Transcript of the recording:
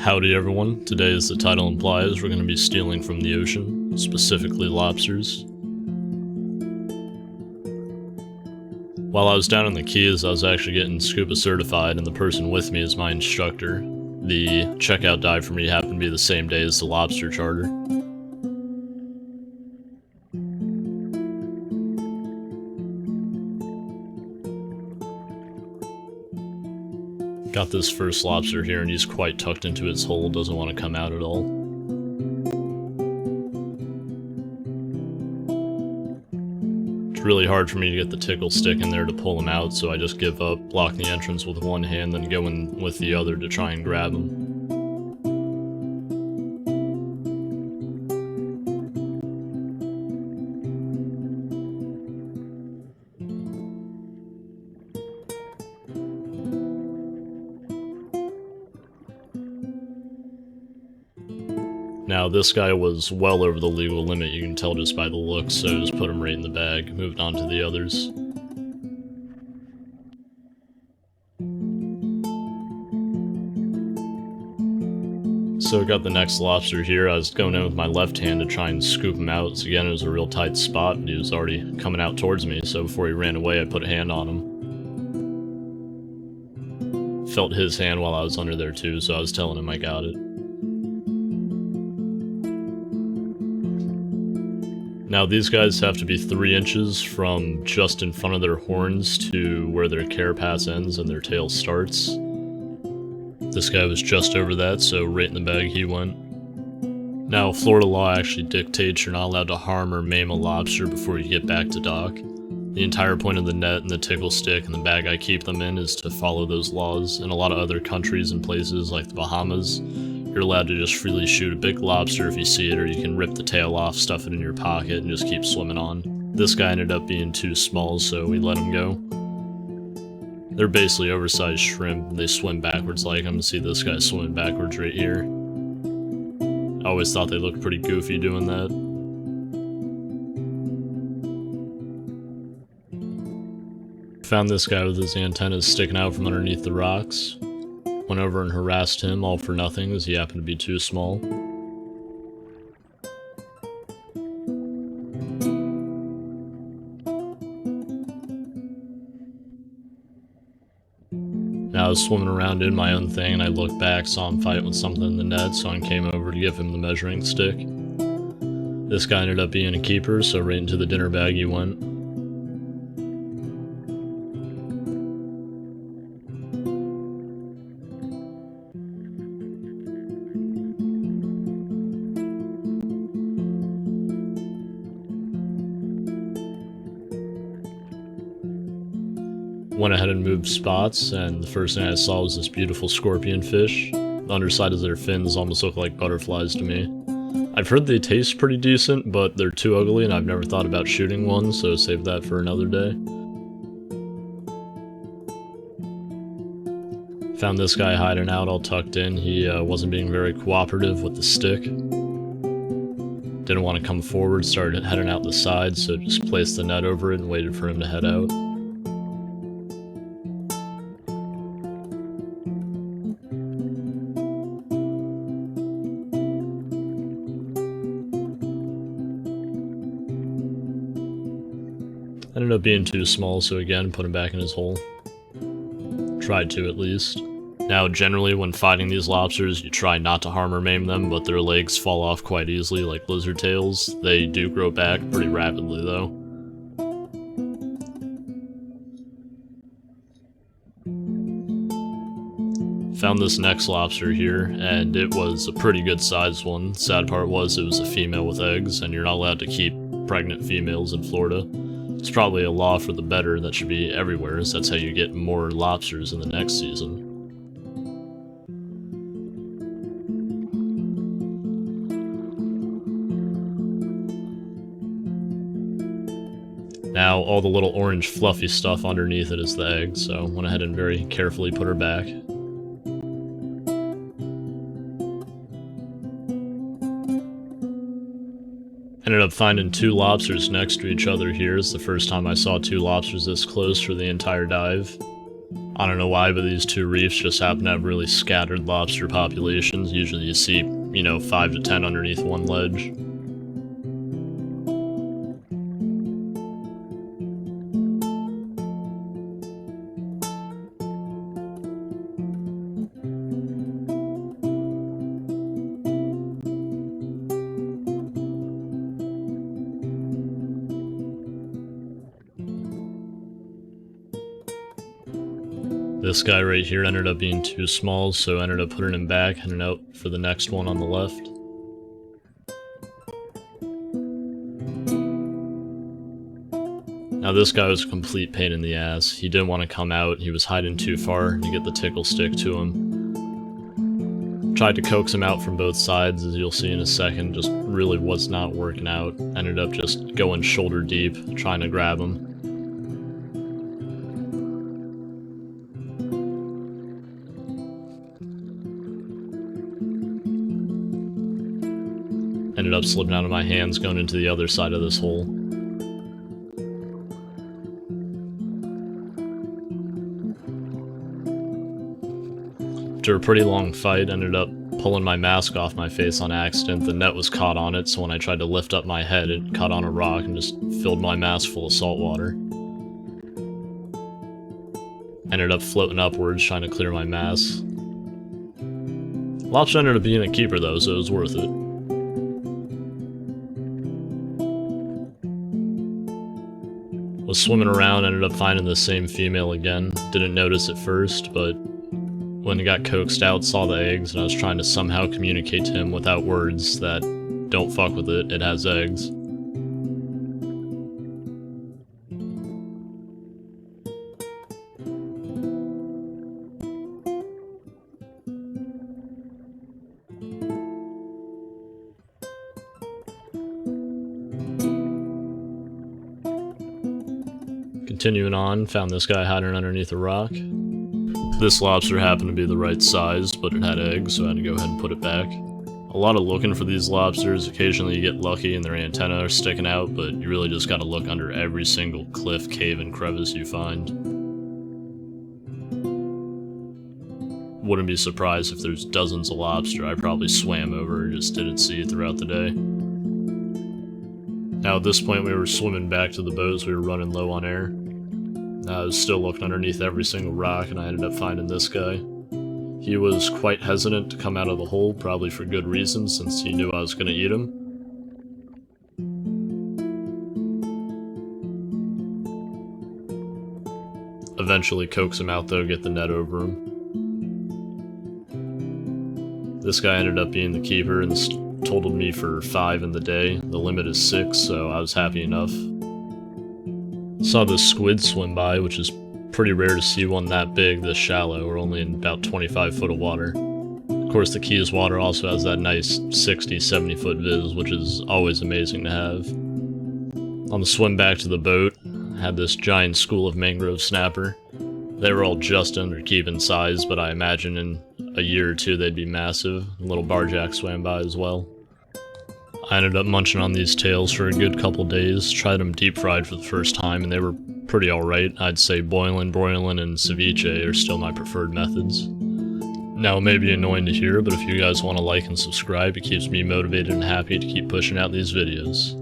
Howdy everyone, today as the title implies, we're going to be stealing from the ocean, specifically lobsters. While I was down in the Keys, I was actually getting SCUBA certified, and the person with me is my instructor. The checkout dive for me happened to be the same day as the lobster charter. Got this first lobster here and he's quite tucked into his hole, doesn't want to come out at all. It's really hard for me to get the tickle stick in there to pull him out, so I just give up, block the entrance with one hand, then go in with the other to try and grab him. Now, this guy was well over the legal limit, you can tell just by the looks, so just put him right in the bag, moved on to the others. So got the next lobster here. I was going in with my left hand to try and scoop him out. So again, it was a real tight spot, and he was already coming out towards me, so before he ran away, I put a hand on him. Felt his hand while I was under there too, so I was telling him I got it. Now these guys have to be 3 inches from just in front of their horns to where their carapace ends and their tail starts. This guy was just over that, so right in the bag he went. Now Florida law actually dictates you're not allowed to harm or maim a lobster before you get back to dock. The entire point of the net and the tickle stick and the bag I keep them in is to follow those laws. In a lot of other countries and places like the Bahamas, you're allowed to just freely shoot a big lobster if you see it, or you can rip the tail off, stuff it in your pocket, and just keep swimming on. This guy ended up being too small, so we let him go. They're basically oversized shrimp, and they swim backwards like I'm gonna see this guy swimming backwards right here. I always thought they looked pretty goofy doing that. Found this guy with his antennas sticking out from underneath the rocks. Went over and harassed him, all for nothing, as he happened to be too small. Now I was swimming around doing my own thing, and I looked back, saw him fight with something in the net, so I came over to give him the measuring stick. This guy ended up being a keeper, so right into the dinner bag he went. Went ahead and moved spots, and the first thing I saw was this beautiful scorpion fish. The underside of their fins almost look like butterflies to me. I've heard they taste pretty decent, but they're too ugly and I've never thought about shooting one, so save that for another day. Found this guy hiding out all tucked in. He wasn't being very cooperative with the stick. Didn't want to come forward, started heading out the side, so just placed the net over it and waited for him to head out. Ended up being too small, so again, put him back in his hole. Tried to, at least. Now, generally, when fighting these lobsters, you try not to harm or maim them, but their legs fall off quite easily, like lizard tails. They do grow back pretty rapidly, though. Found this next lobster here, and it was a pretty good sized one. Sad part was it was a female with eggs, and you're not allowed to keep pregnant females in Florida. It's probably a law for the better that should be everywhere, as that's how you get more lobsters in the next season. Now, all the little orange fluffy stuff underneath it is the egg, so went ahead and very carefully put her back. Ended up finding 2 lobsters next to each other here. It's the first time I saw 2 lobsters this close for the entire dive. I don't know why, but these two reefs just happen to have really scattered lobster populations. Usually you see, 5 to 10 underneath one ledge. This guy right here ended up being too small, so I ended up putting him back, heading out for the next one on the left. Now this guy was a complete pain in the ass. He didn't want to come out, he was hiding too far to get the tickle stick to him. Tried to coax him out from both sides, as you'll see in a second, just really was not working out. Ended up just going shoulder deep, trying to grab him. Ended up slipping out of my hands, going into the other side of this hole. After a pretty long fight, ended up pulling my mask off my face on accident. The net was caught on it, so when I tried to lift up my head, it caught on a rock and just filled my mask full of salt water. Ended up floating upwards, trying to clear my mask. Lobster ended up being a keeper though, so it was worth it. Was swimming around, ended up finding the same female again. Didn't notice at first, but when he got coaxed out, saw the eggs, and I was trying to somehow communicate to him without words that, don't fuck with it, it has eggs. Continuing on, found this guy hiding underneath a rock. This lobster happened to be the right size, but it had eggs, so I had to go ahead and put it back. A lot of looking for these lobsters. Occasionally you get lucky and their antennae are sticking out, but you really just gotta look under every single cliff, cave, and crevice you find. Wouldn't be surprised if there's dozens of lobster I probably swam over and just didn't see throughout the day. Now at this point we were swimming back to the boat, so we were running low on air. I was still looking underneath every single rock, and I ended up finding this guy. He was quite hesitant to come out of the hole, probably for good reason, since he knew I was going to eat him. Eventually coax him out though, get the net over him. This guy ended up being the keeper, and this totaled me for 5 in the day. The limit is 6, so I was happy enough. Saw this squid swim by, which is pretty rare to see one that big, this shallow. We're only in about 25 foot of water. Of course, the Keys water also has that nice 60-70 foot viz, which is always amazing to have. On the swim back to the boat, I had this giant school of mangrove snapper. They were all just under keeping size, but I imagine in a year or two they'd be massive. A little barjack swam by as well. I ended up munching on these tails for a good couple days, tried them deep fried for the first time, and they were pretty alright. I'd say boiling, broiling, and ceviche are still my preferred methods. Now it may be annoying to hear, but if you guys want to like and subscribe, it keeps me motivated and happy to keep pushing out these videos.